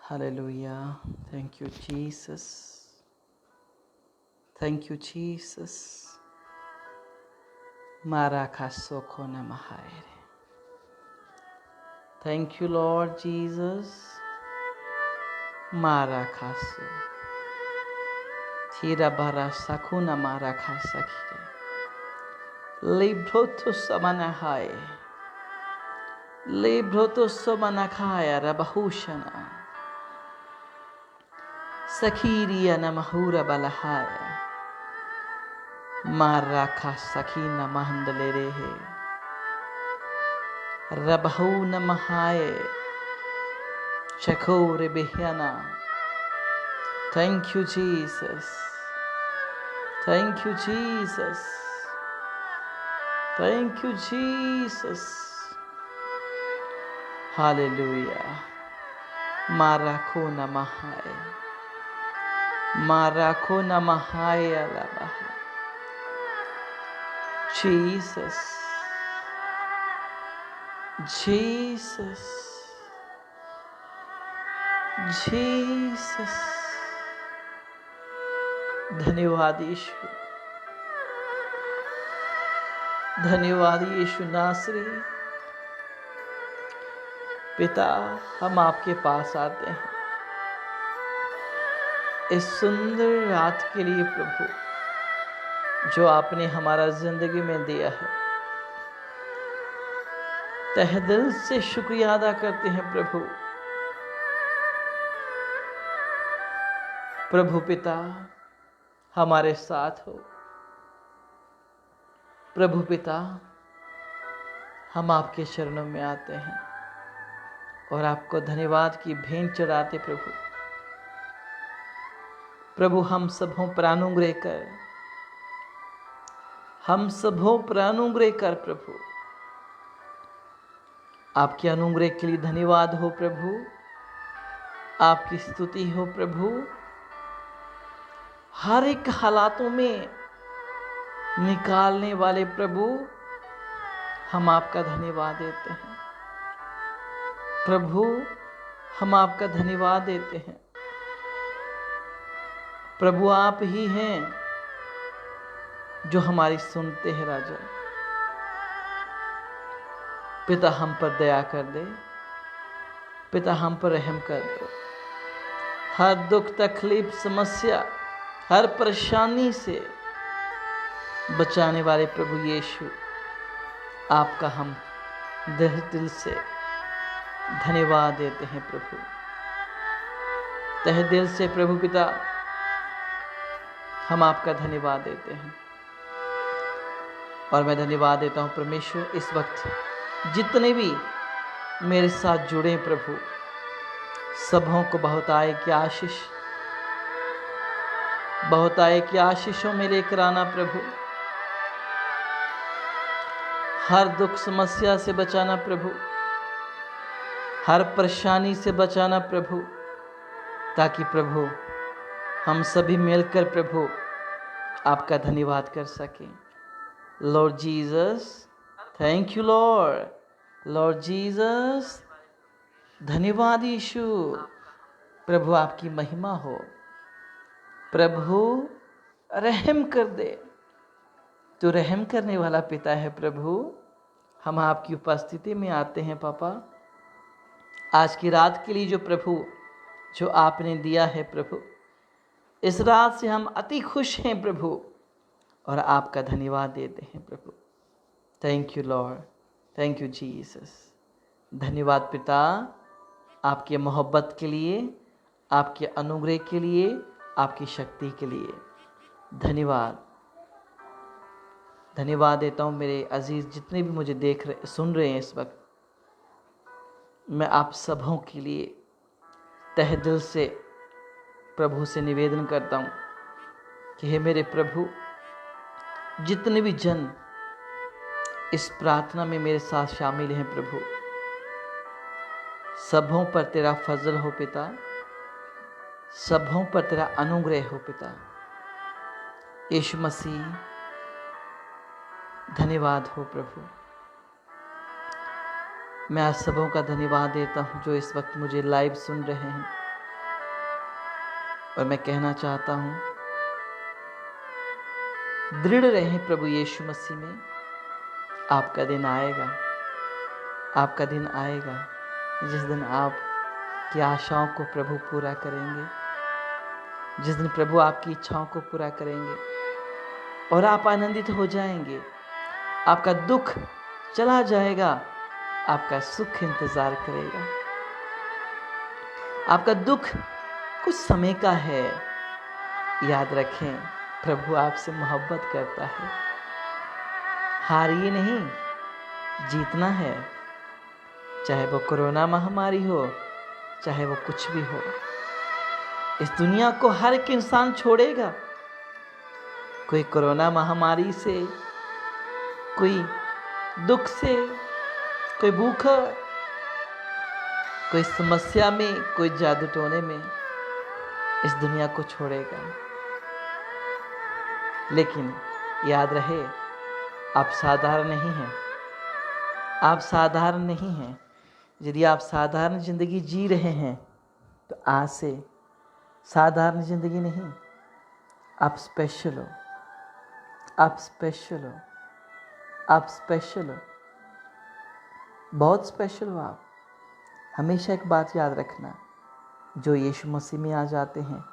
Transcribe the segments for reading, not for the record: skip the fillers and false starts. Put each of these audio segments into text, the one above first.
Hallelujah. Thank you, Jesus. Thank you, Jesus. Marakasoko namahaire. Thank you, Lord Jesus. Marakasu. Tira bara sakuna marakasakire. Libroto samanahai. Libroto samanakaya rabahushana. Sakiriya namahura balahaya. Marakasakina mahandalerehe. Rabahu namahaye. Chakore behyana. Thank you, Jesus. Thank you, Jesus. Thank you, Jesus. Hallelujah. Marakona mahaya. Marakona mahaya labaha. Jesus. Jesus. Jesus. धन्यवाद यीशु. धन्यवाद यीशु नासरी. पिता, हम आपके पास आते हैं इस सुंदर रात के लिए प्रभु, जो आपने हमारा जिंदगी में दिया है. तहे दिल से शुक्रिया अदा करते हैं प्रभु. प्रभु पिता, हमारे साथ हो. प्रभु पिता, हम आपके चरणों में आते हैं और आपको धन्यवाद की भेंट चढ़ाते प्रभु. प्रभु, हम सबों पर अनुग्रह कर. हम सबों पर अनुग्रह कर प्रभु. आपके अनुग्रह के लिए धन्यवाद हो प्रभु. आपकी स्तुति हो प्रभु. हर एक हालातों में निकालने वाले प्रभु, हम आपका धन्यवाद देते हैं. प्रभु, हम आपका धन्यवाद देते हैं. प्रभु, आप ही हैं जो हमारी सुनते हैं राजा. पिता, हम पर दया कर दे. पिता, हम पर रहम कर दो. हर दुख, तकलीफ, समस्या, हर परेशानी से बचाने वाले प्रभु यीशु, आपका हम दिल से धन्यवाद देते हैं प्रभु. तहे दिल से प्रभु पिता, हम आपका धन्यवाद देते हैं. और मैं धन्यवाद देता हूँ परमेश्वर, इस वक्त जितने भी मेरे साथ जुड़े प्रभु, सबों को बहुत आए की आशीष, बहुत आए की आशीषों में लेकर आना प्रभु. हर दुख समस्या से बचाना प्रभु. हर परेशानी से बचाना प्रभु, ताकि प्रभु हम सभी मिलकर प्रभु आपका धन्यवाद कर सकें. Lord Jesus, thank you Lord. Lord Jesus, धन्यवाद यीशु. प्रभु, आपकी महिमा हो. प्रभु, रहम कर दे. तो रहम करने वाला पिता है प्रभु. हम आपकी उपस्थिति में आते हैं पापा. आज की रात के लिए जो प्रभु, जो आपने दिया है प्रभु, इस रात से हम अति खुश हैं प्रभु और आपका धन्यवाद देते हैं प्रभु. Thank you lord. Thank you Jesus. धन्यवाद पिता, आपके मोहब्बत के लिए, आपके अनुग्रह के लिए, आपकी शक्ति के लिए. धन्यवाद. धन्यवाद देता हूँ मेरे अजीज जितने भी मुझे सुन रहे हैं इस वक्त. मैं आप सबों के लिए तहे दिल से प्रभु से निवेदन करता हूँ कि हे मेरे प्रभु, जितने भी जन इस प्रार्थना में मेरे साथ शामिल हैं प्रभु, सबों पर तेरा फजल हो पिता. सबों पर तेरा अनुग्रह हो पिता. यीशु मसीह, धन्यवाद हो प्रभु. मैं आप सबों का धन्यवाद देता हूँ जो इस वक्त मुझे लाइव सुन रहे हैं. और मैं कहना चाहता हूं, दृढ़ रहें प्रभु यीशु मसीह में। आपका दिन आएगा, आपका दिन आएगा जिस दिन आप की आशाओं को प्रभु पूरा करेंगे, जिस दिन प्रभु आपकी इच्छाओं को पूरा करेंगे और आप आनंदित हो जाएंगे। आपका दुख चला जाएगा, आपका सुख इंतजार करेगा। आपका दुख कुछ समय का है। याद रखें, प्रभु आपसे मोहब्बत करता है। हारिए नहीं, जीतना है। चाहे वो कोरोना महामारी हो, चाहे वो कुछ भी हो। इस दुनिया को हर एक इंसान छोड़ेगा। कोई कोरोना महामारी से, कोई दुख से, कोई भूखा, कोई समस्या में, कोई जादू टोने में इस दुनिया को छोड़ेगा। लेकिन याद रहे, आप साधारण नहीं हैं। आप साधारण नहीं हैं। यदि आप साधारण जिंदगी जी रहे हैं तो आज से साधारण जिंदगी नहीं, आप स्पेशल हो। आप स्पेशल हो। आप स्पेशल हो, बहुत स्पेशल हो आप। हमेशा एक बात याद रखना, जो यीशु मसीह में आ जाते हैं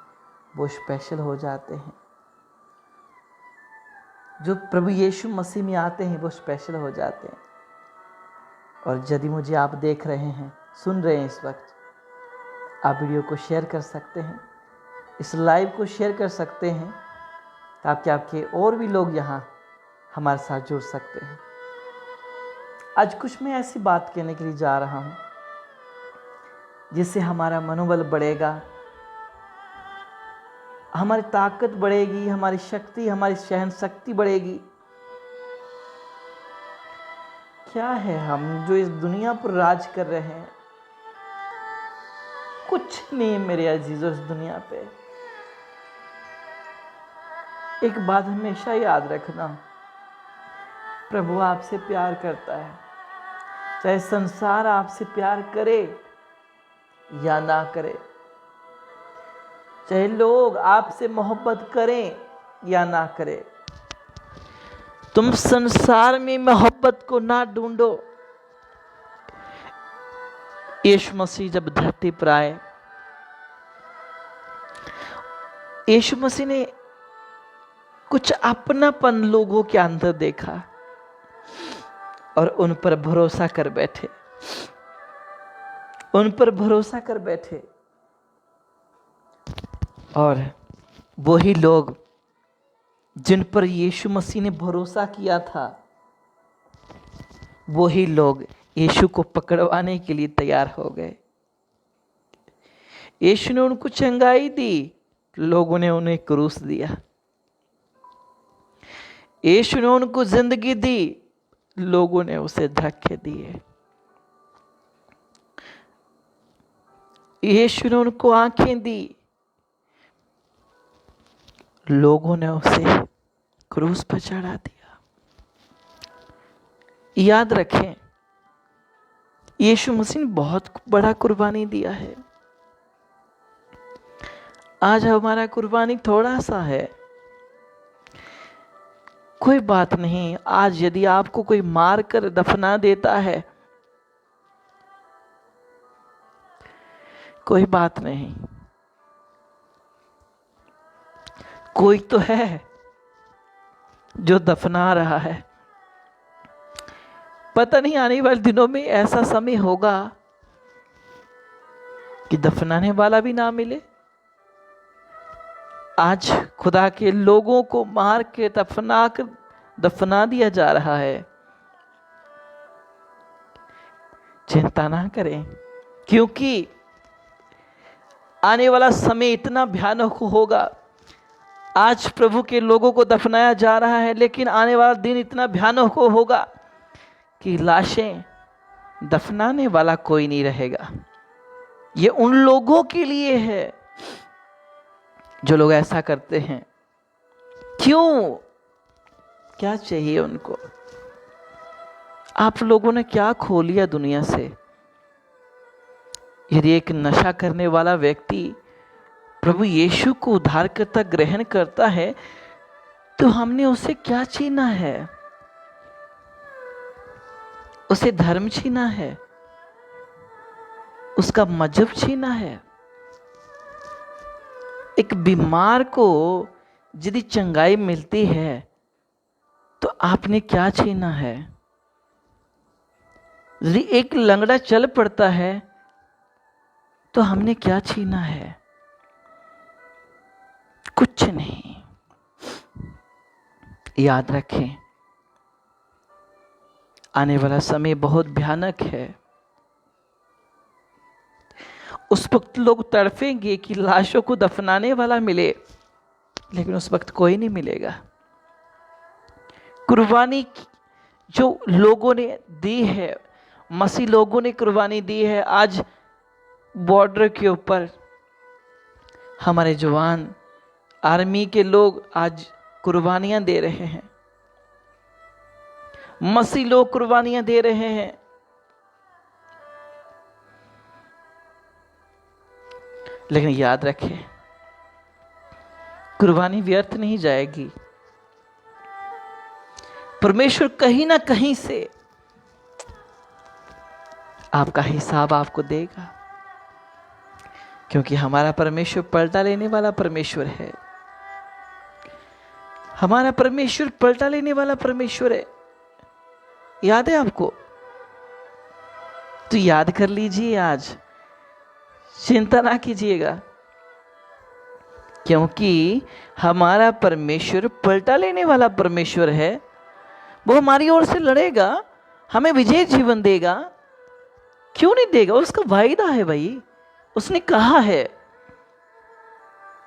वो स्पेशल हो जाते हैं। जो प्रभु यीशु मसीह में आते हैं वो स्पेशल हो जाते हैं। और यदि मुझे आप देख रहे हैं, सुन रहे हैं इस वक्त, आप वीडियो को शेयर कर सकते हैं, इस लाइव को शेयर कर सकते हैं ताकि आपके और भी लोग यहाँ हमारे साथ जुड़ सकते हैं। आज कुछ मैं ऐसी बात कहने के लिए जा रहा हूँ जिससे हमारा मनोबल बढ़ेगा, हमारी ताकत बढ़ेगी, हमारी शक्ति, हमारी सहन शक्ति बढ़ेगी। क्या है हम जो इस दुनिया पर राज कर रहे हैं? कुछ नहीं मेरे अजीजों इस दुनिया पे। एक बात हमेशा याद रखना, प्रभु आपसे प्यार करता है। चाहे संसार आपसे प्यार करे या ना करे, चाहे लोग आपसे मोहब्बत करें या ना करें, तुम संसार में मोहब्बत को ना ढूंढो। यीशु मसीह जब धरती पर आए, यीशु मसीह ने कुछ अपनापन लोगों के अंदर देखा और उन पर भरोसा कर बैठे। उन पर भरोसा कर बैठे। और वही लोग जिन पर यीशु मसीह ने भरोसा किया था, वही लोग यीशु को पकड़वाने के लिए तैयार हो गए। यीशु ने उनको चंगाई दी, लोगों ने उन्हें क्रूस दिया। यीशु ने उनको जिंदगी दी, लोगों ने उसे धक्के दिए। यीशु ने उनको आंखें दी, लोगों ने उसे क्रूस पर चढ़ा दिया। याद रखें, यीशु मसीह ने बहुत बड़ा कुर्बानी दिया है। आज हमारा कुर्बानी थोड़ा सा है, कोई बात नहीं। आज यदि आपको कोई मार कर दफना देता है, कोई बात नहीं। कोई तो है जो दफना रहा है। पता नहीं आने वाले दिनों में ऐसा समय होगा कि दफनाने वाला भी ना मिले। आज खुदा के लोगों को मार के दफना दिया जा रहा है। चिंता ना करें, क्योंकि आने वाला समय इतना भयानक होगा। आज प्रभु के लोगों को दफनाया जा रहा है, लेकिन आने वाला दिन इतना भयानक होगा कि लाशें दफनाने वाला कोई नहीं रहेगा। ये उन लोगों के लिए है जो लोग ऐसा करते हैं। क्यों? क्या चाहिए उनको? आप लोगों ने क्या खो लिया दुनिया से? यदि एक नशा करने वाला व्यक्ति प्रभु यीशु को उद्धारकर्ता ग्रहण करता है तो हमने उससे क्या छीना है? उसे धर्म छीना है, उसका मजहब छीना है। एक बीमार को यदि चंगाई मिलती है तो आपने क्या छीना है? यदि एक लंगड़ा चल पड़ता है तो हमने क्या छीना है? कुछ नहीं। याद रखें, आने वाला समय बहुत भयानक है। उस वक्त लोग तड़फेंगे कि लाशों को दफनाने वाला मिले, लेकिन उस वक्त कोई नहीं मिलेगा। कुर्बानी जो लोगों ने दी है, मसीह लोगों ने कुर्बानी दी है, आज बॉर्डर के ऊपर हमारे जवान, आर्मी के लोग आज कुर्बानियां दे रहे हैं, मसीह लोग कुर्बानियां दे रहे हैं। लेकिन याद रखें, कुर्बानी व्यर्थ नहीं जाएगी। परमेश्वर कहीं ना कहीं से आपका हिसाब आपको देगा, क्योंकि हमारा परमेश्वर पलटा लेने वाला परमेश्वर है। हमारा परमेश्वर पलटा लेने वाला परमेश्वर है। याद है आपको? तो याद कर लीजिए, आज चिंता ना कीजिएगा, क्योंकि हमारा परमेश्वर पलटा लेने वाला परमेश्वर है। वो हमारी ओर से लड़ेगा, हमें विजय जीवन देगा। क्यों नहीं देगा? उसका वायदा है भाई। उसने कहा है,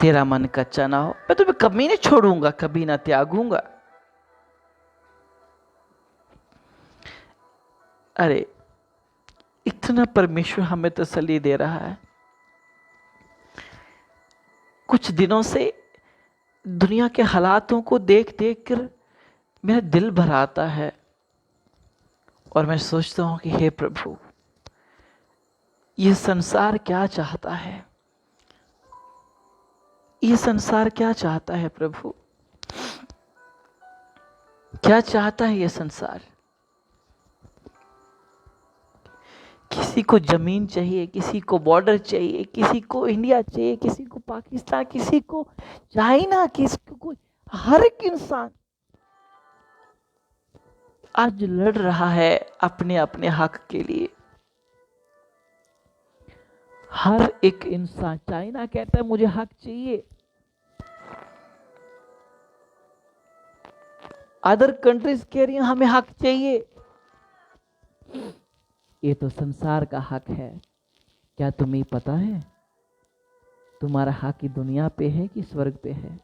तेरा मन कच्चा ना हो, मैं तुम्हें कभी नहीं छोड़ूंगा, कभी ना त्यागूंगा। अरे इतना परमेश्वर हमें तसल्ली दे रहा है। कुछ दिनों से दुनिया के हालातों को देख देख कर मेरा दिल भर आता है और मैं सोचता हूं कि हे प्रभु, ये संसार क्या चाहता है? ये संसार क्या चाहता है प्रभु? क्या चाहता है ये संसार? किसी को जमीन चाहिए, किसी को बॉर्डर चाहिए, किसी को इंडिया चाहिए, किसी को पाकिस्तान, किसी को चाइना, किसी को, हर एक इंसान आज लड़ रहा है अपने अपने हक के लिए। हर एक इंसान, चाइना कहता है मुझे हक चाहिए, अदर कंट्रीज कह रही हैं हमें हक चाहिए। ये तो संसार का हक है। क्या तुम्हें पता है तुम्हारा हक की दुनिया पे है कि स्वर्ग पे है?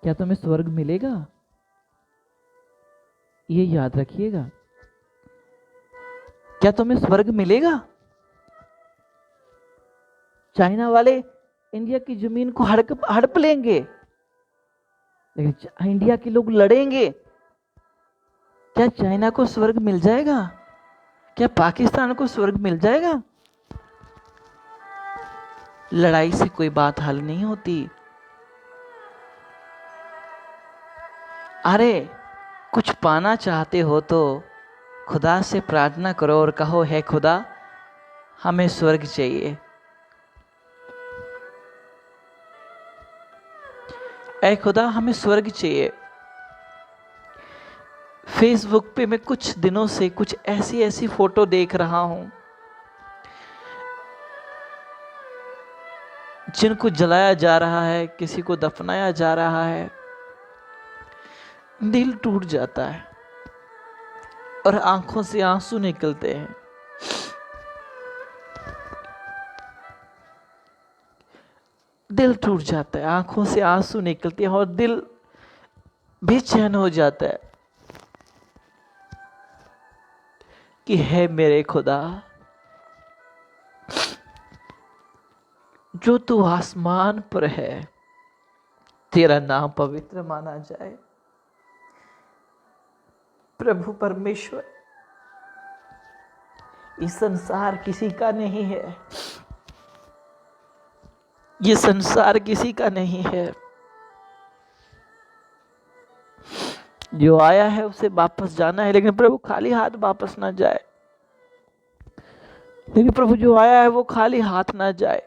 क्या तुम्हें स्वर्ग मिलेगा? ये याद रखिएगा। क्या तुम्हें स्वर्ग मिलेगा? चाइना वाले इंडिया की जमीन को हड़प लेंगे, लेकिन इंडिया के लोग लड़ेंगे। क्या चाइना को स्वर्ग मिल जाएगा? क्या पाकिस्तान को स्वर्ग मिल जाएगा? लड़ाई से कोई बात हल नहीं होती। अरे कुछ पाना चाहते हो तो खुदा से प्रार्थना करो और कहो, है खुदा हमें स्वर्ग चाहिए। ऐ खुदा हमें स्वर्ग चाहिए। फेसबुक पे मैं कुछ दिनों से कुछ ऐसी फोटो देख रहा हूं जिनको जलाया जा रहा है, किसी को दफनाया जा रहा है। दिल टूट जाता है और आंखों से आंसू निकलते हैं। दिल टूट जाता है, आंखों से आंसू निकलते हैं और दिल बेचैन हो जाता है कि है मेरे खुदा, जो तू आसमान पर है, तेरा नाम पवित्र माना जाए। प्रभु परमेश्वर, इस संसार किसी का नहीं है। ये संसार किसी का नहीं है। जो आया है उसे वापस जाना है, लेकिन प्रभु खाली हाथ वापस ना जाए। लेकिन प्रभु जो आया है वो खाली हाथ ना जाए।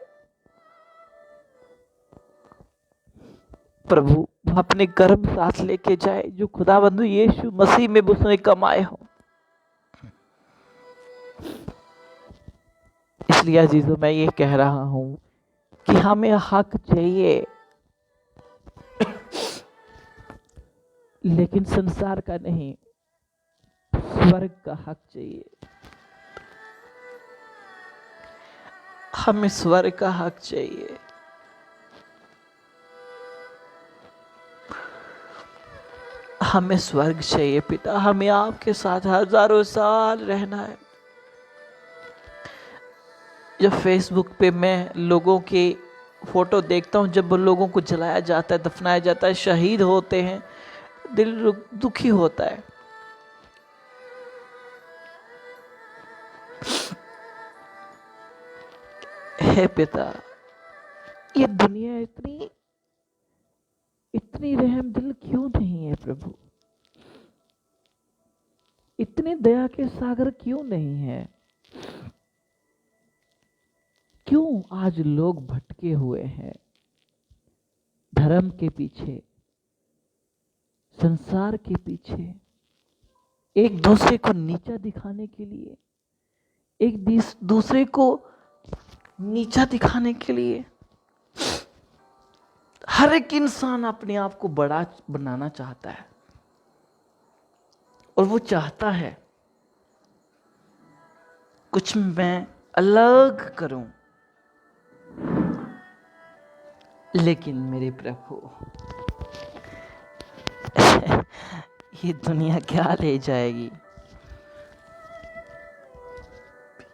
प्रभु अपने गर्भ सांस लेके जाए जो खुदाबंधु यीशु मसीह में उसने कमाए हो। इसलिए अजीजों मैं ये कह रहा हूं कि हमें हक चाहिए, लेकिन संसार का नहीं, स्वर्ग का हक चाहिए। हमें स्वर्ग का हक चाहिए। हमें स्वर्ग चाहिए पिता। हमें आपके साथ हजारों साल रहना है। जब फेसबुक पे मैं लोगों की फोटो देखता हूँ, जब लोगों को जलाया जाता है, दफनाया जाता है, शहीद होते हैं, दिल दुखी होता है। हे पिता, ये दुनिया इतनी रहम दिल क्यों नहीं है प्रभु? इतने दया के सागर क्यों नहीं है? क्यों आज लोग भटके हुए हैं धर्म के पीछे, संसार के पीछे, एक दूसरे को नीचा दिखाने के लिए, एक दूसरे को नीचा दिखाने के लिए। हर एक इंसान अपने आप को बड़ा बनाना चाहता है और वो चाहता है कुछ मैं अलग करूं। लेकिन मेरे प्रभु, ये दुनिया क्या ले जाएगी?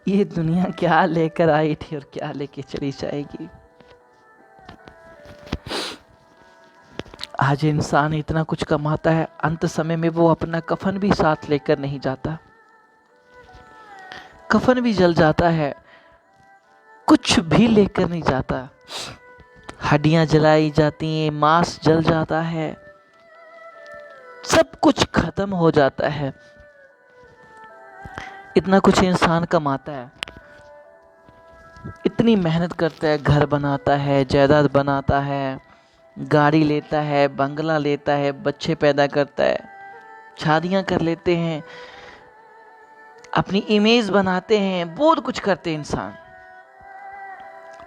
ये दुनिया क्या लेकर आई थी और क्या लेके चली जाएगी? आज इंसान इतना कुछ कमाता है, अंत समय में वो अपना कफन भी साथ लेकर नहीं जाता। कफन भी जल जाता है, कुछ भी लेकर नहीं जाता। हड्डियां जलाई जाती हैं, मांस जल जाता है, सब कुछ खत्म हो जाता है। इतना कुछ इंसान कमाता है, इतनी मेहनत करता है, घर बनाता है, जायदाद बनाता है, गाड़ी लेता है, बंगला लेता है, बच्चे पैदा करता है, शादियां कर लेते हैं, अपनी इमेज बनाते हैं, बहुत कुछ करते हैं इंसान।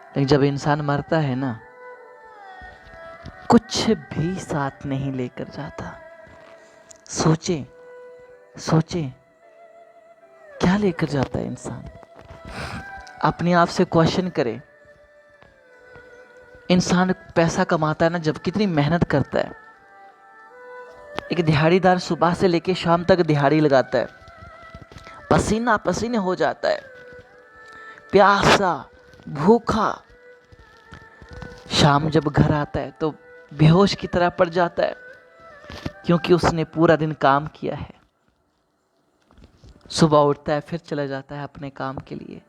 लेकिन जब इंसान मरता है ना, कुछ भी साथ नहीं लेकर जाता। सोचे क्या लेकर जाता है इंसान? अपने आप से क्वेश्चन करे। इंसान पैसा कमाता है ना, जब कितनी मेहनत करता है। एक दिहाड़ीदार सुबह से लेके शाम तक दिहाड़ी लगाता है, पसीना पसीने हो जाता है, प्यासा भूखा, शाम जब घर आता है तो बेहोश की तरह पड़ जाता है, क्योंकि उसने पूरा दिन काम किया है। सुबह उठता है, फिर चला जाता है अपने काम के लिए,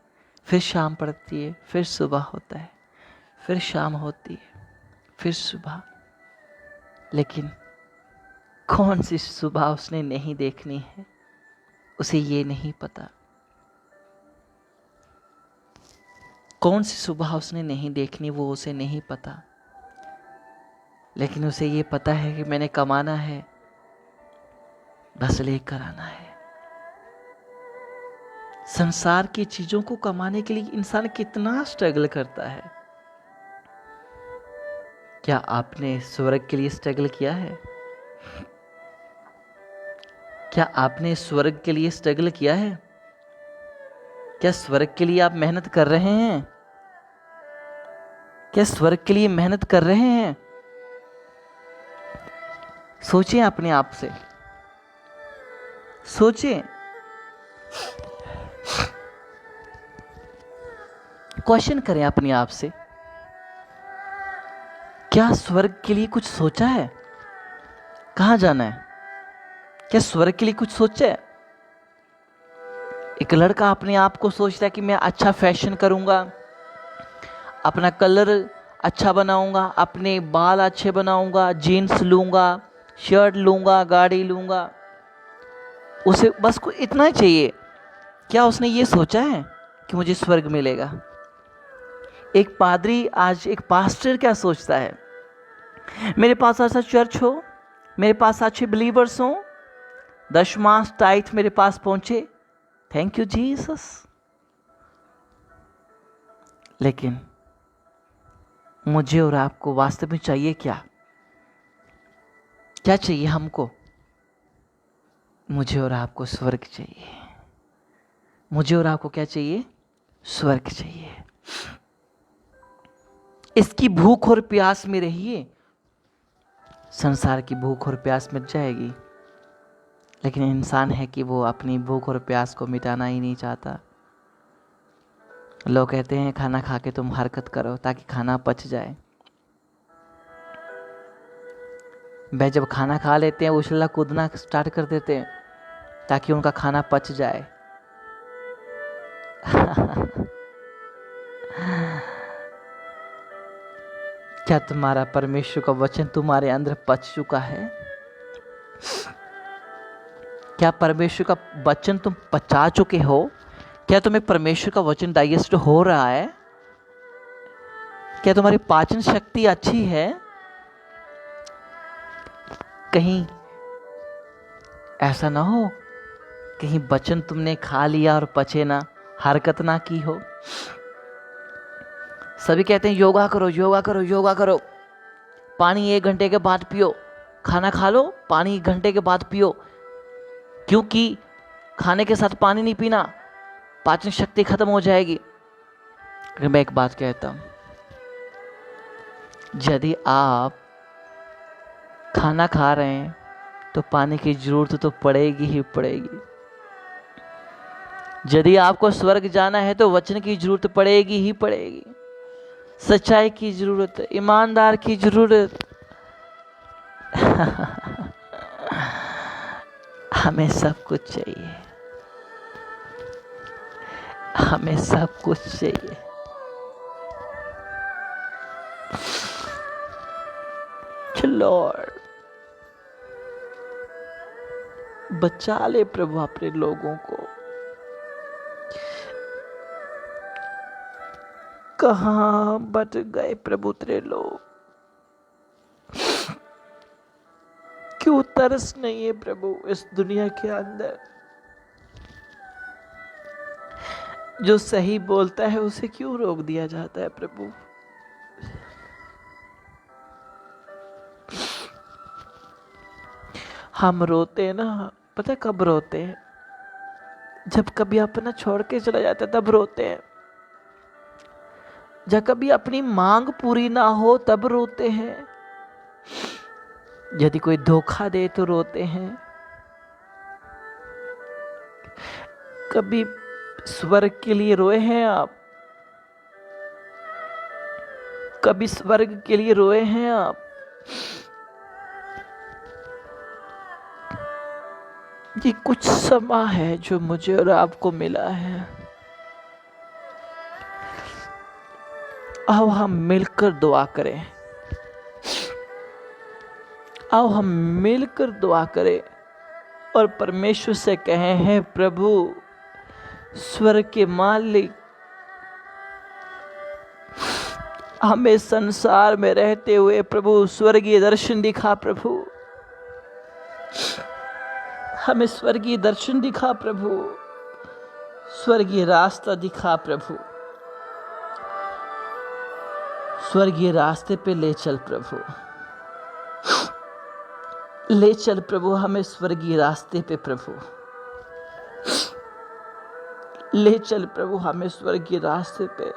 फिर शाम पड़ती है, फिर सुबह होता है, फिर शाम होती है, फिर सुबह। लेकिन कौन सी सुबह उसने नहीं देखनी है, उसे ये नहीं पता। कौन सी सुबह उसने नहीं देखनी, वो उसे नहीं पता। लेकिन उसे ये पता है कि मैंने कमाना है, बस लेकर आना है। संसार की चीजों को कमाने के लिए इंसान कितना स्ट्रगल करता है। क्या आपने स्वर्ग के लिए स्ट्रगल किया है? क्या आपने स्वर्ग के लिए स्ट्रगल किया है? क्या स्वर्ग के लिए आप मेहनत कर रहे हैं? क्या स्वर्ग के लिए मेहनत कर रहे हैं? सोचिए अपने आप से, सोचिए। क्वेश्चन करें अपने आप से, क्या स्वर्ग के लिए कुछ सोचा है? कहां जाना है? क्या स्वर्ग के लिए कुछ सोचा है? एक लड़का अपने आप को सोचता है कि मैं अच्छा फैशन करूंगा, अपना कलर अच्छा बनाऊंगा, अपने बाल अच्छे बनाऊंगा, जीन्स लूंगा, शर्ट लूंगा, गाड़ी लूंगा, उसे बस को इतना ही चाहिए। क्या उसने ये सोचा है कि मुझे स्वर्ग मिलेगा? एक पादरी, आज एक पास्टर क्या सोचता है? मेरे पास ऐसा चर्च हो, मेरे पास अच्छे बिलीवर्स हों, दशमांश टाइट मेरे पास पहुंचे, थैंक यू जीसस। लेकिन मुझे और आपको वास्तव में चाहिए क्या? क्या चाहिए हमको? मुझे और आपको स्वर्ग चाहिए। मुझे और आपको क्या चाहिए? स्वर्ग चाहिए। इसकी भूख और प्यास में रहिए, संसार की भूख और प्यास मिट जाएगी। लेकिन इंसान है कि वो अपनी भूख और प्यास को मिटाना ही नहीं चाहता। लोग कहते हैं खाना खा के तुम हरकत करो ताकि खाना पच जाए। वह जब खाना खा लेते हैं उछलना कूदना स्टार्ट कर देते हैं ताकि उनका खाना पच जाए। क्या तुम्हारा परमेश्वर का वचन तुम्हारे अंदर पच चुका है? क्या परमेश्वर का वचन तुम पचा चुके हो? क्या तुम्हें परमेश्वर का वचन डाइजेस्ट हो रहा है? क्या तुम्हारी पाचन शक्ति अच्छी है? कहीं ऐसा ना हो कहीं वचन तुमने खा लिया और पचे ना, हरकत ना की हो। सभी कहते हैं योगा करो, योगा करो, योगा करो, पानी 1 घंटे के बाद पियो, खाना खा लो, पानी 1 घंटे के बाद पियो। क्योंकि खाने के साथ पानी नहीं पीना, पाचन शक्ति खत्म हो जाएगी। मैं एक बात कहता हूं, यदि आप खाना खा रहे हैं तो पानी की जरूरत तो पड़ेगी ही पड़ेगी। यदि आपको स्वर्ग जाना है तो वचन की जरूरत पड़ेगी ही पड़ेगी, सच्चाई की जरूरत, ईमानदार की जरूरत। हमें सब कुछ चाहिए, हमें सब कुछ चाहिए। लॉर्ड बचा ले प्रभु अपने लोगों को। कहां बट गए प्रभु तेरे लोग? क्यों तरस नहीं है प्रभु इस दुनिया के अंदर? जो सही बोलता है उसे क्यों रोक दिया जाता है प्रभु? हम रोते हैं ना, पता है कब रोते हैं? जब कभी अपना छोड़ के चला जाता है तब रोते हैं। जब कभी अपनी मांग पूरी ना हो तब रोते हैं। यदि कोई धोखा दे तो रोते हैं। कभी स्वर्ग के लिए रोए हैं आप? कभी स्वर्ग के लिए रोए हैं आप? ये कुछ समय है जो मुझे और आपको मिला है। आओ हम मिलकर दुआ करें, आओ हम मिलकर दुआ करें और परमेश्वर से कहें, हैं प्रभु स्वर्ग के मालिक, हमें संसार में रहते हुए प्रभु स्वर्गीय दर्शन दिखा प्रभु, हमें स्वर्गीय दर्शन दिखा प्रभु, स्वर्गीय रास्ता दिखा प्रभु, स्वर्गीय रास्ते पे ले चल प्रभु, ले चल प्रभु हमें स्वर्गीय रास्ते पे प्रभु, ले चल प्रभु हमें स्वर्गीय रास्ते पे।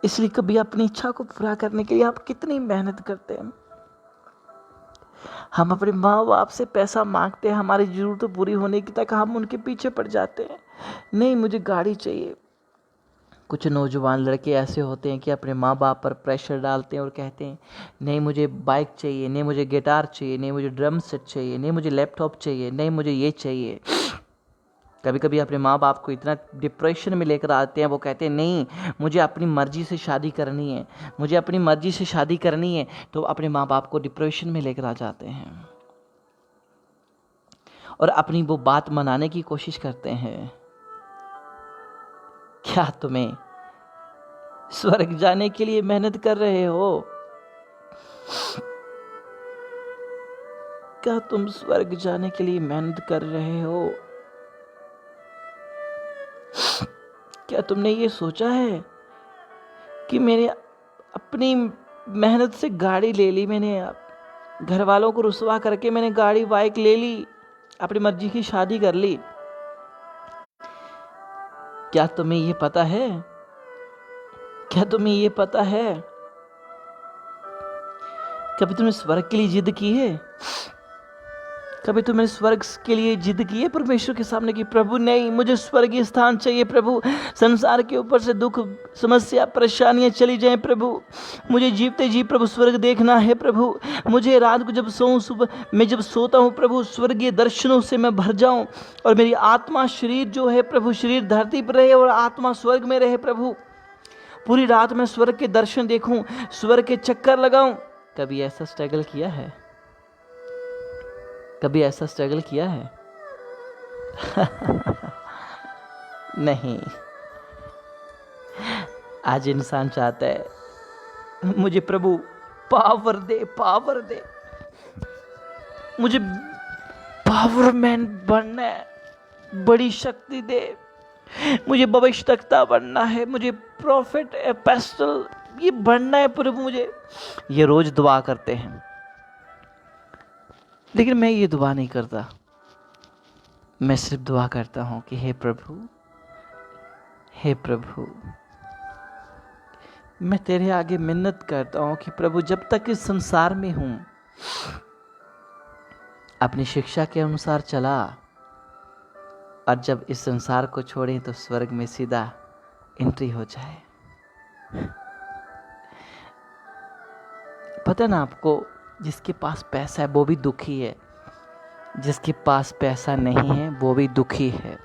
इसलिए कभी अपनी इच्छा को पूरा करने के लिए आप कितनी मेहनत करते हैं। हम अपने माँ बाप से पैसा मांगते हैं, हमारी जरूरत पूरी होने की तक हम उनके पीछे पड़ जाते हैं। नहीं मुझे गाड़ी चाहिए। कुछ नौजवान लड़के ऐसे होते हैं कि अपने माँ बाप पर प्रेशर डालते हैं और कहते हैं नहीं मुझे बाइक चाहिए, नहीं मुझे गिटार चाहिए, नहीं मुझे ड्रम सेट चाहिए, नहीं मुझे लैपटॉप चाहिए, नहीं मुझे ये चाहिए। कभी कभी अपने माँ बाप को इतना डिप्रेशन में लेकर आते हैं, वो कहते हैं नहीं मुझे अपनी मर्जी से शादी करनी है, मुझे अपनी मर्जी से शादी करनी है, तो अपने माँ बाप को डिप्रेशन में लेकर आ जाते हैं और अपनी वो बात मनाने की कोशिश करते हैं। क्या तुम्हें स्वर्ग जाने के लिए मेहनत कर रहे हो? क्या तुम स्वर्ग जाने के लिए मेहनत कर रहे हो? क्या तुमने ये सोचा है कि मैंने अपनी मेहनत से गाड़ी ले ली, मैंने घर वालों को रुसवा करके मैंने गाड़ी बाइक ले ली, अपनी मर्जी की शादी कर ली? क्या तुम्हें ये पता है, क्या तुम्हें ये पता है कभी तुमने स्वर्ग के लिए जिद की है? कभी तुमने स्वर्ग के लिए जिद की है परमेश्वर के सामने कि प्रभु नहीं, मुझे स्वर्गीय स्थान चाहिए प्रभु, संसार के ऊपर से दुख समस्या परेशानियां चली जाएं प्रभु, मुझे जीवते जी प्रभु स्वर्ग देखना है प्रभु, मुझे रात को जब सोऊं सुबह मैं जब सोता हूं प्रभु स्वर्गीय दर्शनों से मैं भर जाऊं और मेरी आत्मा शरीर जो है प्रभु, शरीर धरती पर रहे और आत्मा स्वर्ग में रहे प्रभु, पूरी रात मैं स्वर्ग के दर्शन देखूं, स्वर्ग के चक्कर लगाऊं। कभी ऐसा स्ट्रगल किया है? कभी ऐसा स्ट्रगल किया है? नहीं। आज इंसान चाहता है मुझे प्रभु पावर दे, पावर दे, मुझे पावरमैन बनना है, बड़ी शक्ति दे, मुझे भविष्यवक्ता बनना है, मुझे प्रॉफिट एपोस्टल ये बनना है प्रभु मुझे। ये रोज दुआ करते हैं, लेकिन मैं ये दुआ नहीं करता। मैं सिर्फ दुआ करता हूं कि हे प्रभु, हे प्रभु, मैं तेरे आगे मिन्नत करता हूं कि प्रभु जब तक इस संसार में हूं अपनी शिक्षा के अनुसार चला, और जब इस संसार को छोड़ें तो स्वर्ग में सीधा एंट्री हो जाए। पता ना आपको, जिसके पास पैसा है वो भी दुखी है, जिसके पास पैसा नहीं है वो भी दुखी है।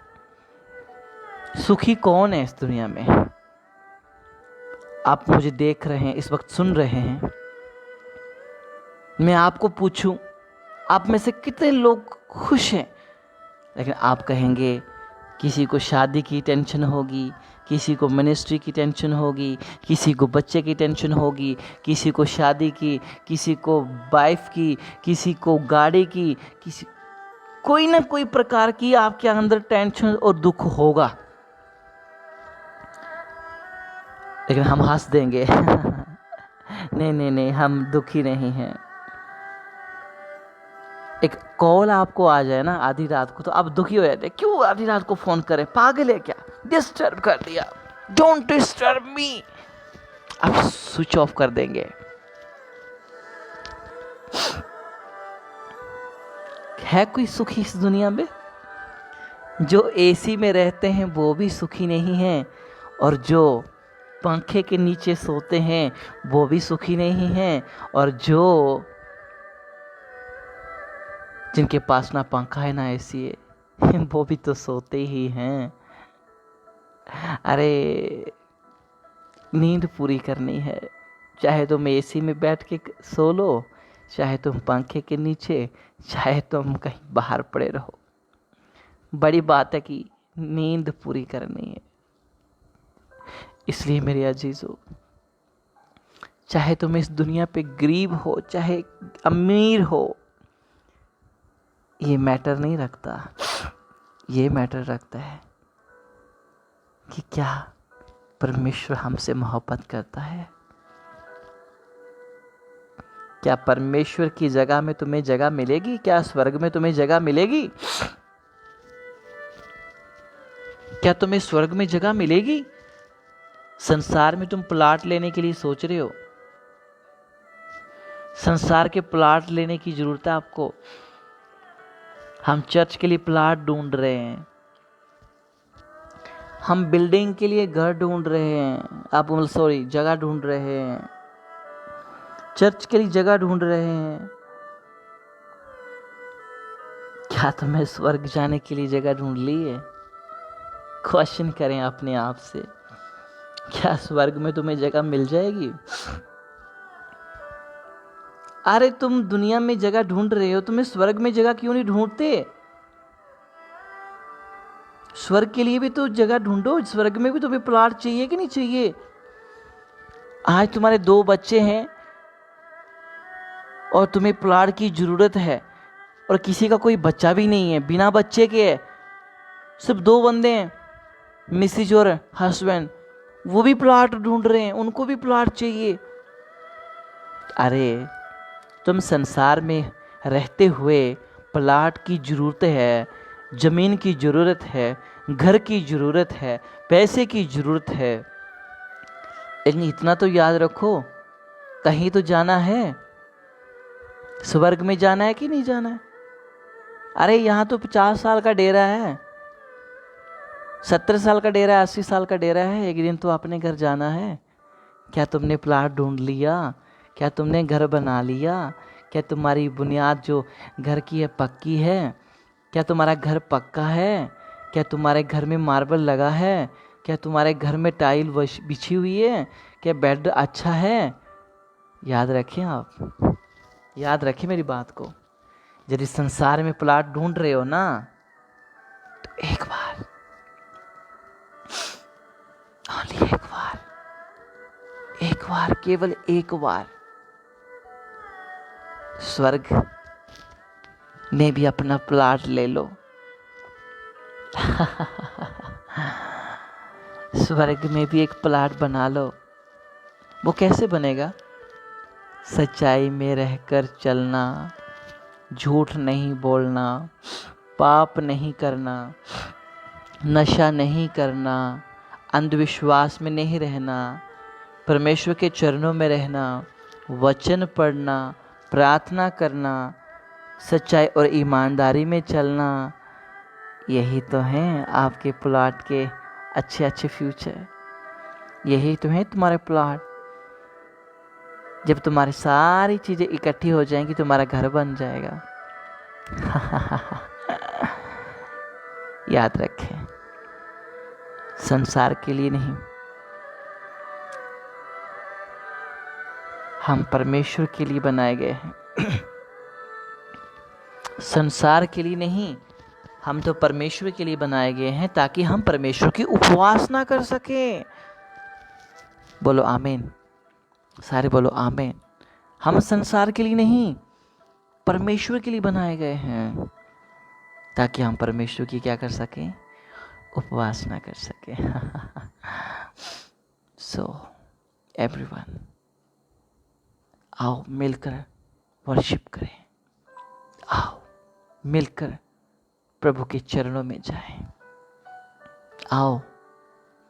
सुखी कौन है इस दुनिया में? आप मुझे देख रहे हैं, इस वक्त सुन रहे हैं, मैं आपको पूछूं आप में से कितने लोग खुश हैं? लेकिन आप कहेंगे किसी को शादी की टेंशन होगी, किसी को मिनिस्ट्री की टेंशन होगी, किसी को बच्चे की टेंशन होगी, किसी को शादी की, किसी को वाइफ की, किसी को गाड़ी की, किसी कोई ना कोई प्रकार की आपके अंदर टेंशन और दुख होगा। लेकिन हम हंस देंगे नहीं नहीं नहीं, हम दुखी नहीं हैं। एक कॉल आपको आ जाए ना आधी रात को तो आप दुखी हो जाते हैं, क्यों आधी रात को फोन करें, पागल है क्या, डिस्टर्ब कर दिया, डोंट डिस्टर्ब मी, आप स्विच ऑफ कर देंगे। है कोई सुखी इस दुनिया में? जो एसी में रहते हैं वो भी सुखी नहीं हैं, और जो पंखे के नीचे सोते हैं वो भी सुखी नहीं हैं, और जो जिनके पास ना पंखा है ना एसी है वो भी तो सोते ही हैं। अरे नींद पूरी करनी है, चाहे तुम एसी में बैठ के सो लो, चाहे तुम पंखे के नीचे, चाहे तुम कहीं बाहर पड़े रहो, बड़ी बात है कि नींद पूरी करनी है। इसलिए मेरे अजीजों, चाहे तुम इस दुनिया पे गरीब हो चाहे अमीर हो, ये मैटर नहीं रखता। ये मैटर रखता है कि क्या परमेश्वर हमसे मोहब्बत करता है। क्या परमेश्वर की जगह में तुम्हें जगह मिलेगी? क्या स्वर्ग में तुम्हें जगह मिलेगी? क्या तुम्हें स्वर्ग में जगह मिलेगी? संसार में तुम प्लाट लेने के लिए सोच रहे हो, संसार के प्लाट लेने की जरूरत है आपको। हम चर्च के लिए प्लाट ढूंढ रहे हैं, हम बिल्डिंग के लिए घर ढूंढ रहे हैं, आप जगह ढूंढ रहे हैं, चर्च के लिए जगह ढूंढ रहे हैं। क्या तुम्हें स्वर्ग जाने के लिए जगह ढूंढ ली है? क्वेश्चन करें अपने आप से, क्या स्वर्ग में तुम्हें जगह मिल जाएगी? अरे तुम दुनिया में जगह ढूंढ रहे हो, तुम्हें स्वर्ग में जगह क्यों नहीं ढूंढते? स्वर्ग के लिए भी तो जगह ढूंढो, स्वर्ग में भी तुम्हें प्लॉट चाहिए कि नहीं चाहिए? आज तुम्हारे 2 बच्चे हैं और तुम्हें प्लॉट की जरूरत है, और किसी का कोई बच्चा भी नहीं है, बिना बच्चे के है, सिर्फ 2 बंदे हैं, मिसेज और हस्बैंड, वो भी प्लॉट ढूंढ रहे हैं, उनको भी प्लॉट चाहिए। अरे तुम संसार में रहते हुए प्लॉट की जरूरत है, जमीन की जरूरत है, घर की जरूरत है, पैसे की जरूरत है, लेकिन इतना तो याद रखो, कहीं तो जाना है, स्वर्ग में जाना है कि नहीं जाना है? अरे यहाँ तो 50 साल का डेरा है, 70 साल का डेरा है, 80 साल का डेरा है, एक दिन तो अपने घर जाना है। क्या तुमने प्लॉट ढूंढ लिया? क्या तुमने घर बना लिया? क्या तुम्हारी बुनियाद जो घर की है पक्की है? क्या तुम्हारा घर पक्का है? क्या तुम्हारे घर में मार्बल लगा है? क्या तुम्हारे घर में टाइल बिछी हुई है? क्या बेड अच्छा है? याद रखें आप, याद रखें मेरी बात को। यदि संसार में प्लॉट ढूंढ रहे हो ना, तो एक बार, ओनली एक बार, केवल एक बार स्वर्ग में भी अपना प्लॉट ले लो। स्वर्ग में भी एक प्लॉट बना लो। वो कैसे बनेगा? सच्चाई में रहकर चलना, झूठ नहीं बोलना, पाप नहीं करना, नशा नहीं करना, अंधविश्वास में नहीं रहना, परमेश्वर के चरणों में रहना, वचन पढ़ना, प्रार्थना करना, सच्चाई और ईमानदारी में चलना, यही तो हैं आपके प्लॉट के अच्छे अच्छे फ्यूचर। यही तो है तुम्हारे प्लॉट। जब तुम्हारी सारी चीज़ें इकट्ठी हो जाएंगी, तुम्हारा घर बन जाएगा। याद रखें, संसार के लिए नहीं, हम परमेश्वर के लिए बनाए गए हैं। संसार के लिए नहीं, हम तो परमेश्वर के लिए बनाए गए हैं, ताकि हम परमेश्वर की उपासना कर सकें। बोलो आमीन, सारे बोलो आमीन। हम संसार के लिए नहीं, परमेश्वर के लिए बनाए गए हैं, ताकि हम परमेश्वर की क्या कर सकें? उपासना कर सकें। सो एवरीवन, आओ मिलकर वर्शिप करें, आओ मिलकर प्रभु के चरणों में जाएं, आओ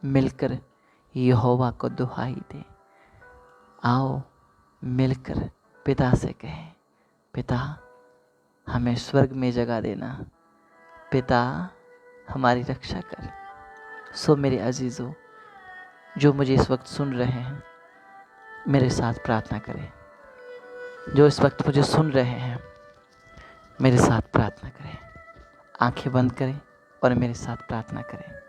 मिलकर यहोवा को दुहाई दें, आओ मिलकर पिता से कहें, पिता हमें स्वर्ग में जगह देना, पिता हमारी रक्षा कर। सो मेरे अजीज़ों, जो मुझे इस वक्त सुन रहे हैं, मेरे साथ प्रार्थना करें। जो इस वक्त मुझे सुन रहे हैं, मेरे साथ प्रार्थना करें। आंखें बंद करें और मेरे साथ प्रार्थना करें।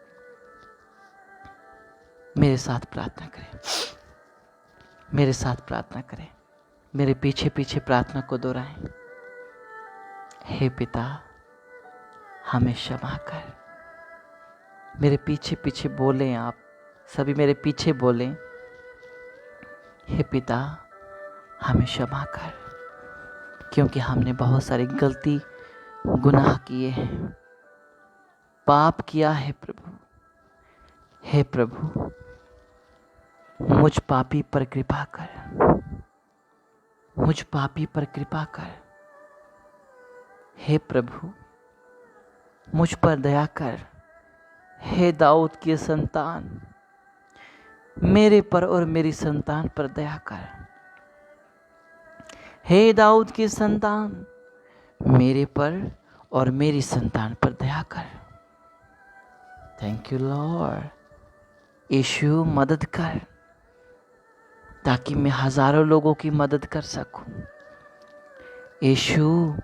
मेरे साथ प्रार्थना करें, मेरे साथ प्रार्थना करें। मेरे पीछे पीछे प्रार्थना को दोहराएं। हे पिता, हमें क्षमा कर। मेरे पीछे पीछे बोलें, आप सभी मेरे पीछे बोलें, हे पिता हमें क्षमा कर, क्योंकि हमने बहुत सारी गलती गुनाह किए हैं, पाप किया है प्रभु। हे प्रभु, मुझ पापी पर कृपा कर, मुझ पापी पर कृपा कर। हे प्रभु, मुझ पर दया कर। हे दाऊद की संतान, मेरे पर और मेरी संतान पर दया कर। हे दाऊद की संतान, मेरे पर और मेरी संतान पर दया कर। Thank you Lord. यीशु मदद कर, ताकि मैं हजारों लोगों की मदद कर सकूं। यीशु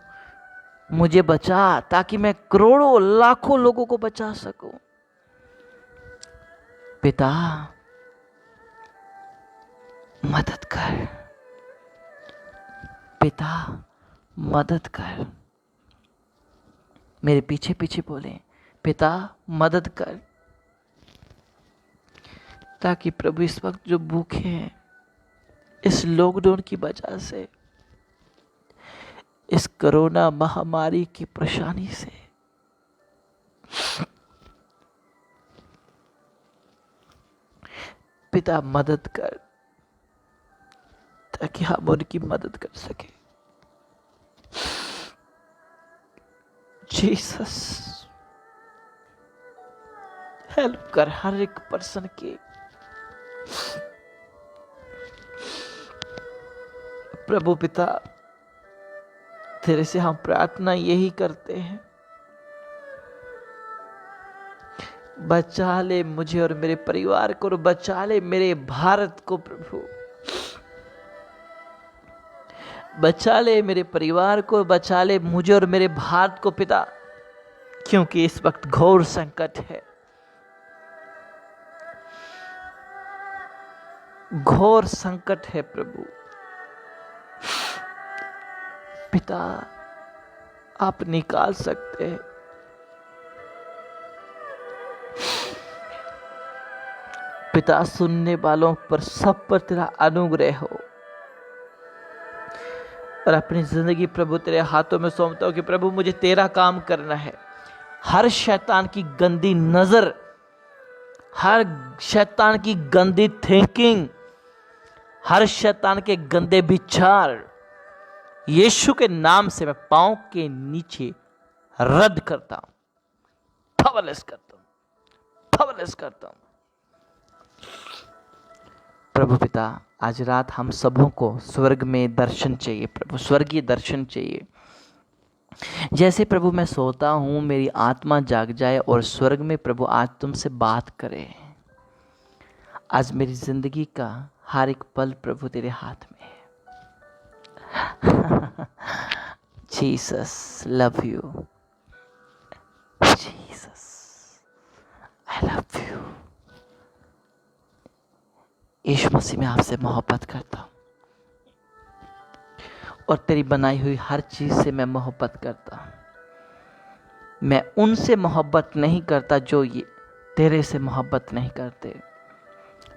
मुझे बचा, ताकि मैं करोड़ों लाखों लोगों को बचा सकूं। पिता मदद कर, पिता मदद कर। मेरे पीछे पीछे बोले, पिता मदद कर, ताकि प्रभु इस वक्त जो भूखे हैं इस लॉकडाउन की वजह से, इस कोरोना महामारी की परेशानी से, पिता मदद कर, ताकि हम उनकी मदद कर सके। जीसस हेल्प कर हर एक पर्सन की। प्रभु पिता, तेरे से हम प्रार्थना यही करते हैं, बचा ले मुझे और मेरे परिवार को, और बचा ले मेरे भारत को प्रभु, बचा ले मेरे परिवार को, बचा ले मुझे और मेरे भारत को पिता, क्योंकि इस वक्त घोर संकट है, घोर संकट है प्रभु। पिता आप निकाल सकते हैं। पिता सुनने वालों पर सब पर तेरा अनुग्रह हो, और अपनी जिंदगी प्रभु तेरे हाथों में सौंपता हूं कि प्रभु मुझे तेरा काम करना है। हर शैतान की गंदी नजर, हर शैतान की गंदी थिंकिंग, हर शैतान के गंदे विचार यीशु के नाम से मैं पांव के नीचे रद्द करता हूं, पावरलेस करता हूं, पावरलेस करता हूं। प्रभु पिता, आज रात हम सबों को स्वर्ग में दर्शन चाहिए प्रभु, स्वर्गीय दर्शन चाहिए। जैसे प्रभु मैं सोता हूं, मेरी आत्मा जाग जाए और स्वर्ग में प्रभु आज तुमसे बात करे। आज मेरी जिंदगी का हर एक पल प्रभु तेरे हाथ में है। Jesus love you, Jesus I love you. Yeshu Masih में आपसे मोहब्बत करता हूं, और तेरी बनाई हुई हर चीज से मैं मोहब्बत करता हूं। मैं उनसे मोहब्बत नहीं करता जो ये तेरे से मोहब्बत नहीं करते।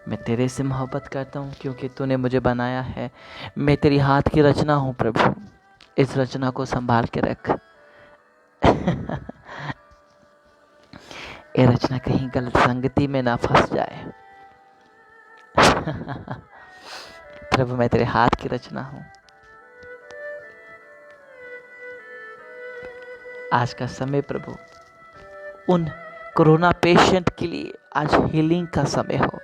मैं तेरे से मोहब्बत करता हूं क्योंकि तूने मुझे बनाया है। मैं तेरी हाथ की रचना हूं प्रभु, इस रचना को संभाल के रख। ये रचना कहीं गलत संगति में ना फंस जाए। प्रभु मैं तेरे हाथ की रचना हूं। आज का समय प्रभु उन कोरोना पेशेंट के लिए आज हीलिंग का समय हो,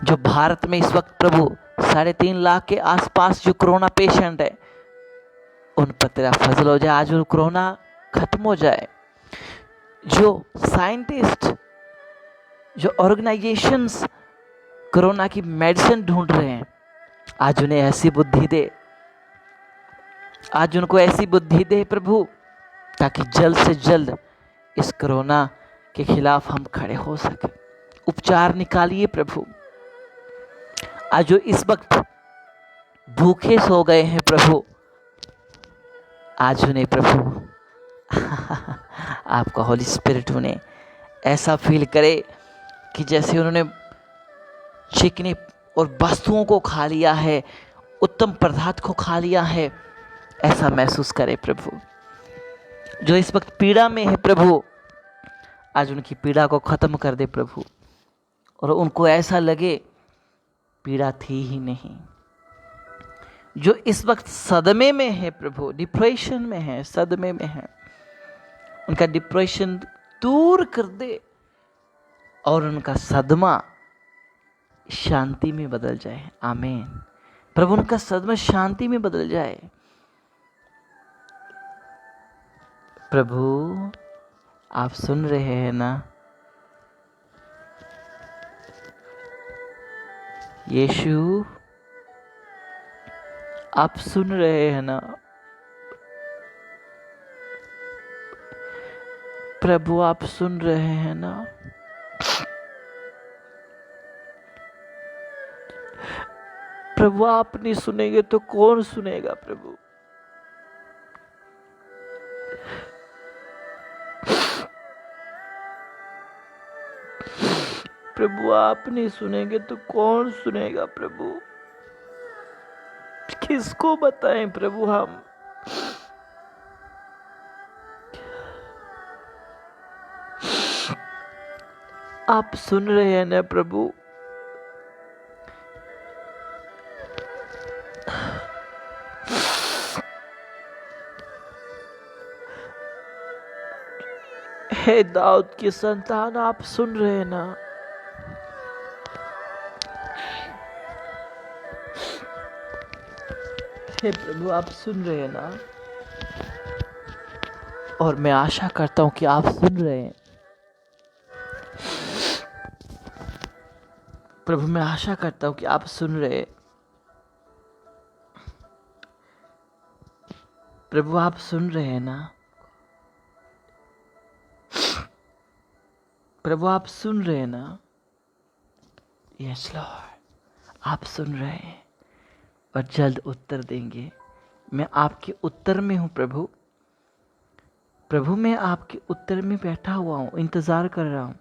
जो भारत में इस वक्त प्रभु 3.5 लाख के आसपास जो कोरोना पेशेंट है, उन पर तेरा फजल हो जाए। आज वो कोरोना खत्म हो जाए। जो साइंटिस्ट, जो ऑर्गेनाइजेशंस कोरोना की मेडिसिन ढूंढ रहे हैं, आज उन्हें ऐसी बुद्धि दे, आज उनको ऐसी बुद्धि दे प्रभु, ताकि जल्द से जल्द इस कोरोना के खिलाफ हम खड़े हो सके। उपचार निकालिए प्रभु। आज जो इस वक्त भूखे सो गए हैं प्रभु, आज उन्हें प्रभु आपका होली स्पिरिट उन्हें ऐसा फील करे कि जैसे उन्होंने चिकनी और वस्तुओं को खा लिया है, उत्तम पदार्थ को खा लिया है, ऐसा महसूस करे प्रभु। जो इस वक्त पीड़ा में है प्रभु, आज उनकी पीड़ा को खत्म कर दे प्रभु, और उनको ऐसा लगे पीड़ा थी ही नहीं। जो इस वक्त सदमे में है प्रभु, डिप्रेशन में है, सदमे में है, उनका डिप्रेशन दूर कर दे और उनका सदमा शांति में बदल जाए। आमीन प्रभु, उनका सदमा शांति में बदल जाए। प्रभु आप सुन रहे हैं ना? यीशु आप सुन रहे हैं ना? प्रभु आप सुन रहे हैं ना? प्रभु आप नहीं सुनेंगे तो कौन सुनेगा प्रभु। प्रभु आप नहीं सुनेंगे तो कौन सुनेगा प्रभु। किसको बताएं प्रभु हम। आप सुन रहे हैं ना प्रभु। हे दाऊद की संतान आप सुन रहे हैं ना। हे प्रभु आप सुन रहे हैं ना। और मैं आशा करता हूं कि आप सुन रहे हैं प्रभु। मैं आशा करता हूं कि आप सुन रहे हैं प्रभु। आप सुन रहे हैं ना प्रभु। आप सुन रहे हैं ना। यस लॉर्ड आप सुन रहे हैं और जल्द उत्तर देंगे। मैं आपके उत्तर में हूं प्रभु। प्रभु मैं आपके उत्तर में बैठा हुआ हूं, इंतजार कर रहा हूं।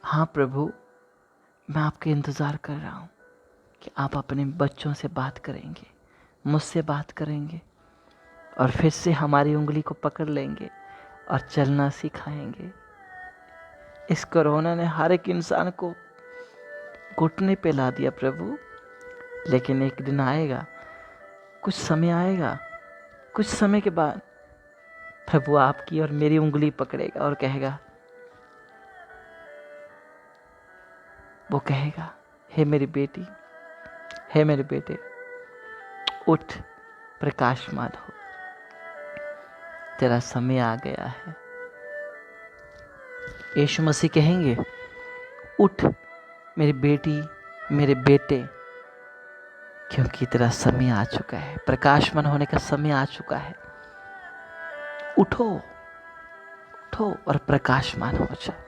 हाँ प्रभु मैं आपके इंतजार कर रहा हूं कि आप अपने बच्चों से बात करेंगे, मुझसे बात करेंगे और फिर से हमारी उंगली को पकड़ लेंगे और चलना सिखाएंगे। इस कोरोना ने हर एक इंसान को घुटने पे ला दिया प्रभु, लेकिन एक दिन आएगा, कुछ समय आएगा, कुछ समय के बाद प्रभु आपकी और मेरी उंगली पकड़ेगा और कहेगा, वो कहेगा हे मेरी बेटी, हे मेरे बेटे उठ प्रकाशमान हो, तेरा समय आ गया है। यीशु मसीह कहेंगे उठ मेरी बेटी मेरे बेटे, क्योंकि तेरा समय आ चुका है, प्रकाशमान होने का समय आ चुका है। उठो उठो और प्रकाशमान हो जाओ।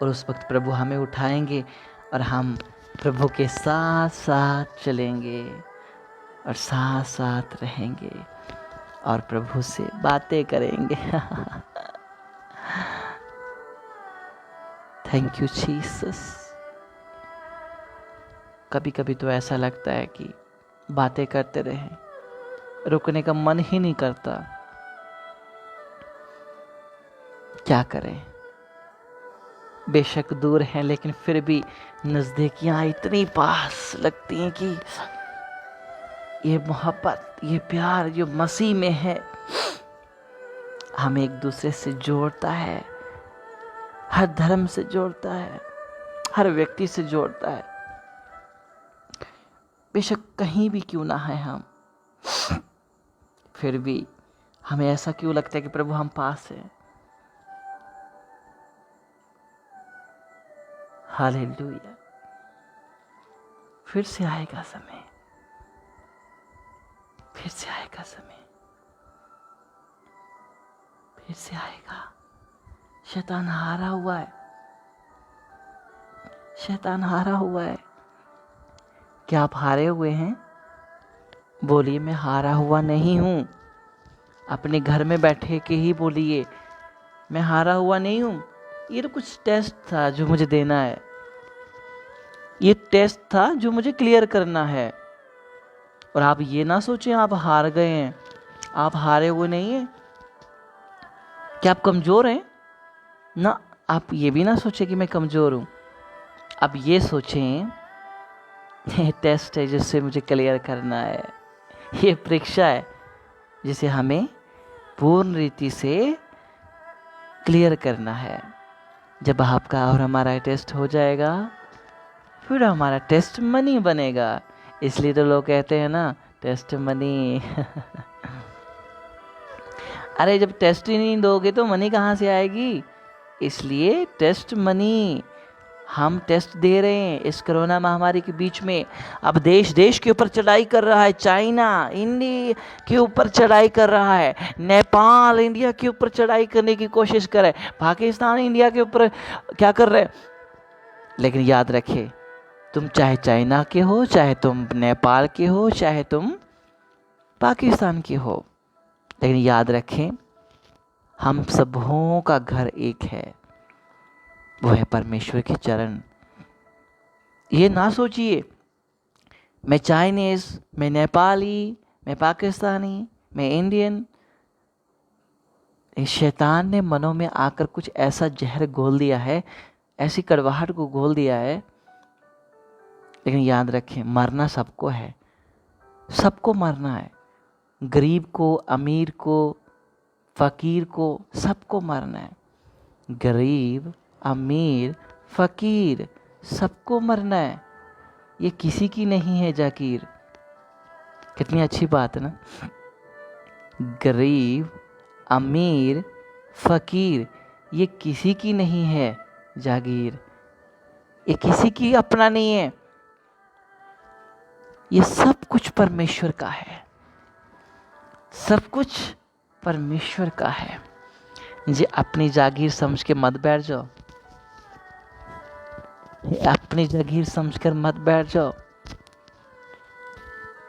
और उस वक्त प्रभु हमें उठाएंगे और हम प्रभु के साथ साथ चलेंगे और साथ साथ रहेंगे और प्रभु से बातें करेंगे। Thank you Jesus. कभी कभी तो ऐसा लगता है कि बातें करते रहें, रुकने का मन ही नहीं करता। क्या करें, बेशक दूर हैं लेकिन फिर भी नजदीकियां इतनी पास लगती हैं कि ये मोहब्बत, ये प्यार जो मसीह में है हमें एक दूसरे से जोड़ता है, हर धर्म से जोड़ता है, हर व्यक्ति से जोड़ता है। बेशक कहीं भी क्यों ना है हम, फिर भी हमें ऐसा क्यों लगता है कि प्रभु हम पास हैं। हालेलुया। फिर से आएगा समय, फिर से आएगा समय, फिर से आएगा। शैतान हारा हुआ है, शैतान हारा हुआ है। क्या आप हारे हुए हैं? बोलिए मैं हारा हुआ नहीं हूं। अपने घर में बैठे के ही बोलिए मैं हारा हुआ नहीं हूं। ये तो कुछ टेस्ट था जो मुझे देना है, ये टेस्ट था जो मुझे क्लियर करना है। और आप ये ना सोचें आप हार गए हैं, आप हारे हुए नहीं हैं। क्या आप कमजोर हैं? ना, आप ये भी ना सोचें कि मैं कमजोर हूं। आप ये सोचें ये टेस्ट है जिससे मुझे क्लियर करना है, ये परीक्षा है जिसे हमें पूर्ण रीति से क्लियर करना है। जब आपका और हमारा टेस्ट हो जाएगा फिर हमारा टेस्ट मनी बनेगा। इसलिए तो लोग कहते हैं ना टेस्ट मनी। अरे जब टेस्ट ही नहीं दोगे तो मनी कहाँ से आएगी? इसलिए टेस्ट मनी हम टेस्ट दे रहे हैं इस कोरोना महामारी के बीच में। अब देश देश के ऊपर चढ़ाई कर रहा है, चाइना इंडिया के ऊपर चढ़ाई कर रहा है, नेपाल इंडिया के ऊपर चढ़ाई करने की कोशिश कर रहा है, पाकिस्तान इंडिया के ऊपर क्या कर रहे हैं। लेकिन याद रखें तुम चाहे चाइना के हो, चाहे तुम नेपाल के हो, चाहे तुम पाकिस्तान के हो, लेकिन याद रखें हम सबों का घर एक है, वो है परमेश्वर के चरण। ये ना सोचिए मैं चाइनीज, मैं नेपाली, मैं पाकिस्तानी, मैं इंडियन। शैतान ने मनों में आकर कुछ ऐसा जहर घोल दिया है, ऐसी कड़वाहट को घोल दिया है। लेकिन याद रखें मरना सबको है, सबको मरना है, गरीब को, अमीर को, फकीर को, सबको मरना है। गरीब, अमीर, फकीर, सबको मरना है। ये किसी की नहीं है जाकीर। कितनी अच्छी बात है ना। गरीब, अमीर, फकीर, ये किसी की नहीं है जागीर। ये किसी की अपना नहीं है, ये सब कुछ परमेश्वर का है, सब कुछ परमेश्वर का है। जी अपनी जागीर समझ के मत बैठ जाओ, अपनी जागीर समझकर मत बैठ जाओ।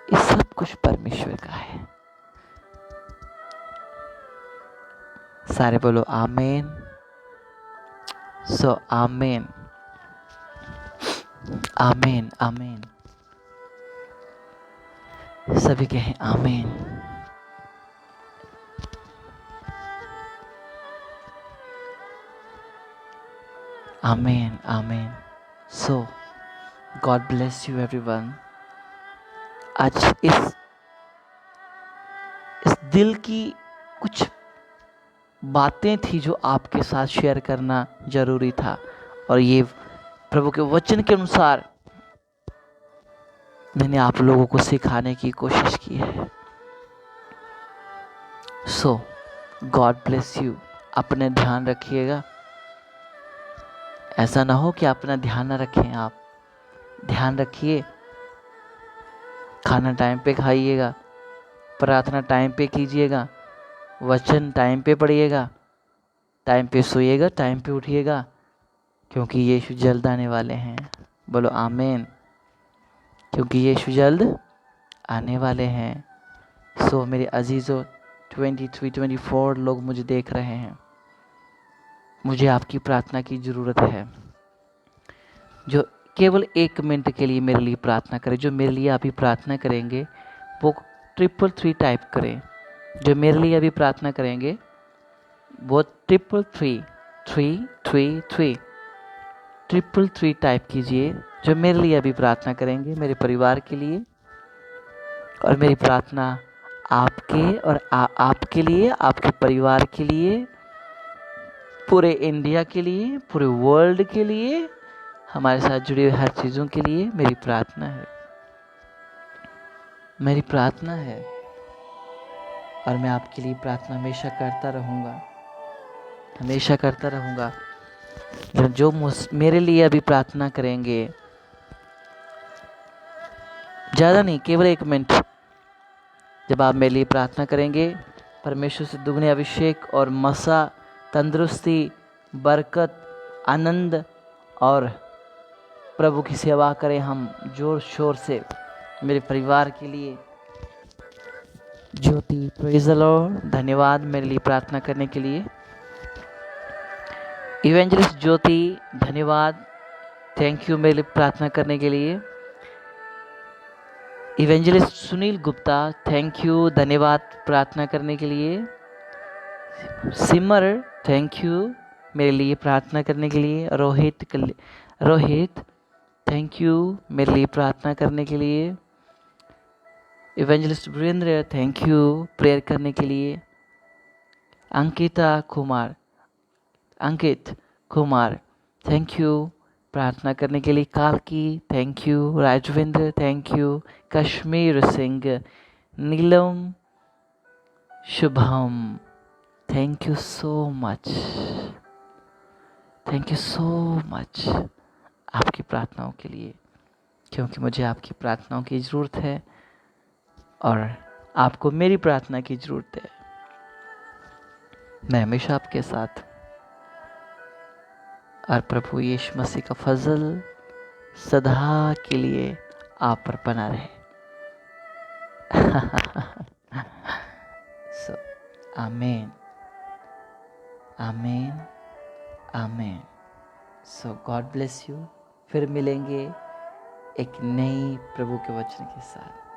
ये सब कुछ परमेश्वर का है। सारे बोलो आमीन। सो आमीन, आमीन, आमीन। सभी कहें आमीन। आमीन, आमीन। सो गॉड ब्लेस यू एवरीवन। आज इस दिल की कुछ बातें थी जो आपके साथ शेयर करना जरूरी था, और ये प्रभु के वचन के अनुसार मैंने आप लोगों को सिखाने की कोशिश की है। सो गॉड ब्लेस यू। अपने ध्यान रखिएगा, ऐसा ना हो कि अपना ध्यान ना रखें। आप ध्यान रखिए, खाना टाइम पे खाइएगा, प्रार्थना टाइम पे कीजिएगा, वचन टाइम पे पढ़िएगा, टाइम पे सोइएगा, टाइम पे उठिएगा, क्योंकि यीशु जल्द आने वाले हैं। बोलो आमीन। क्योंकि यीशु जल्द आने वाले हैं। सो मेरे अजीज़ों, 23-24 लोग मुझे देख रहे हैं। मुझे आपकी प्रार्थना की ज़रूरत है। जो केवल 1 मिनट के लिए मेरे लिए प्रार्थना करें, जो मेरे लिए अभी प्रार्थना करेंगे वो 333 टाइप करें। जो मेरे लिए अभी प्रार्थना करेंगे वो 333 टाइप कीजिए। जो मेरे लिए अभी प्रार्थना करेंगे, मेरे परिवार के लिए, और मेरी प्रार्थना आपके और आपके लिए, आपके परिवार के लिए, पूरे इंडिया के लिए, पूरे वर्ल्ड के लिए, हमारे साथ जुड़ी हुई हर चीज़ों के लिए मेरी प्रार्थना है। मेरी प्रार्थना है, और मैं आपके लिए प्रार्थना हमेशा करता रहूँगा, हमेशा करता रहूँगा। जो मेरे लिए अभी प्रार्थना करेंगे, ज़्यादा नहीं, केवल 1 मिनट, जब आप मेरे लिए प्रार्थना करेंगे, परमेश्वर से दुगने अभिषेक और मसा, तंदुरुस्ती, बरकत, आनंद और प्रभु की सेवा करें हम जोर शोर से। मेरे परिवार के लिए ज्योति, प्रेज़ द लॉर्ड, धन्यवाद मेरे लिए प्रार्थना करने के लिए। इवेंजलिस्ट ज्योति, धन्यवाद, थैंक यू मेरे लिए प्रार्थना करने के लिए। Evangelist Sunil Gupta, thank you, धन्यवाद प्रार्थना करने के लिए। सिमर, थैंक यू मेरे लिए प्रार्थना करने के लिए। रोहित, थैंक यू मेरे लिए प्रार्थना करने के लिए। Evangelist Virendra, thank you prayer करने के लिए। अंकित कुमार, थैंक यू प्रार्थना करने के लिए। कालकी, thank you. Rajvinder, thank you. Kashmir Singh, Neelam, Shubham, thank you so much, thank you so much आपकी प्रार्थनाओं के लिए, क्योंकि मुझे आपकी प्रार्थनाओं की ज़रूरत है और आपको मेरी प्रार्थना की ज़रूरत है। मैं हमेशा आपके साथ, और प्रभु यीशु मसीह का फजल, सदा के लिए आप पर बना रहे। सो आमीन, आमीन, आमीन। सो गॉड ब्लेस यू। फिर मिलेंगे एक नई प्रभु के वचन के साथ।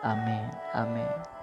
आमीन, आमीन।